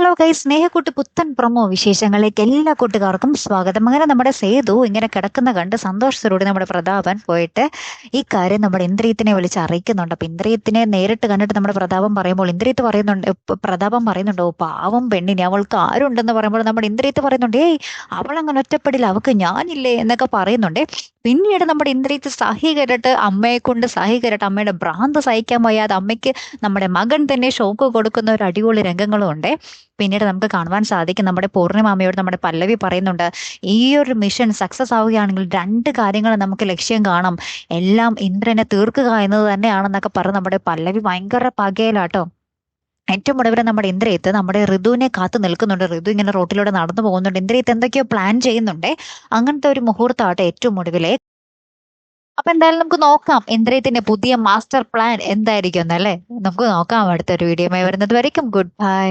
Hello guys, Snehakkoottu പുത്തൻ promo വിശേഷങ്ങളിലേക്ക് എല്ലാ കൂട്ടുകാർക്കും സ്വാഗതം. അങ്ങനെ നമ്മുടെ സേതു ഇങ്ങനെ കിടക്കുന്ന കണ്ട് സന്തോഷത്തോടെ നമ്മുടെ പ്രതാപൻ പോയിട്ട് ഈ കാര്യം നമ്മുടെ ഇന്ദ്രിയത്തിനെ വിളിച്ച് അറിയിക്കുന്നുണ്ട്. അപ്പൊ ഇന്ദ്രിയത്തിനെ നേരിട്ട് കണ്ടിട്ട് നമ്മുടെ പ്രതാപം പറയുന്നുണ്ട്, ഓ പാവം പെണ്ണിനെ, അവൾക്ക് ആരുണ്ടെന്ന് പറയുമ്പോൾ നമ്മുടെ ഇന്ദ്രിയത്ത് പറയുന്നുണ്ട്, ഏയ് അവൾ അങ്ങനെ ഒറ്റപ്പെടില്ല, അവൾക്ക് ഞാനില്ലേ എന്നൊക്കെ പറയുന്നുണ്ട്. പിന്നീട് നമ്മുടെ ഇന്ദ്രിയത്ത് സഹീകരട്ട് അമ്മയുടെ ഭ്രാന്ത് സഹിക്കാൻ വയ്യാതെ അമ്മയ്ക്ക് നമ്മുടെ മകൻ തന്നെ ഷോക്ക് കൊടുക്കുന്ന ഒരു അടിപൊളി രംഗങ്ങളും ഉണ്ട്. പിന്നീട് നമുക്ക് കാണുവാൻ സാധിക്കും, നമ്മുടെ പൂർണിമാമയോട് നമ്മുടെ പല്ലവി പറയുന്നുണ്ട്, ഈ ഒരു മിഷൻ സക്സസ് ആവുകയാണെങ്കിൽ രണ്ട് കാര്യങ്ങൾ നമുക്ക് ലക്ഷ്യം കാണാം, എല്ലാം ഇന്ദ്രനെ തീർക്കുക എന്നത് തന്നെയാണെന്നൊക്കെ പറഞ്ഞ് നമ്മുടെ പല്ലവി ഭയങ്കര പകയിലാട്ടോ. ഏറ്റവും ഒടുവിൽ നമ്മുടെ ഇന്ദ്രിയത്ത് നമ്മുടെ ഋതുവിനെ കാത്തു നിൽക്കുന്നുണ്ട്. ഋതു ഇങ്ങനെ റോട്ടിലൂടെ നടന്നു പോകുന്നുണ്ട്. ഇന്ദ്രിയത്ത് എന്തൊക്കെയോ പ്ലാൻ ചെയ്യുന്നുണ്ട്. അങ്ങനത്തെ ഒരു മുഹൂർത്തമാട്ടെ ഏറ്റവും ഒടുവിലെ. അപ്പൊ എന്തായാലും നമുക്ക് നോക്കാം ഇന്ദ്രിയത്തിന്റെ പുതിയ മാസ്റ്റർ പ്ലാൻ എന്തായിരിക്കും എന്നല്ലേ. നമുക്ക് നോക്കാം അടുത്തൊരു വീഡിയോ വരുന്നത് വരയ്ക്കും. Good bye.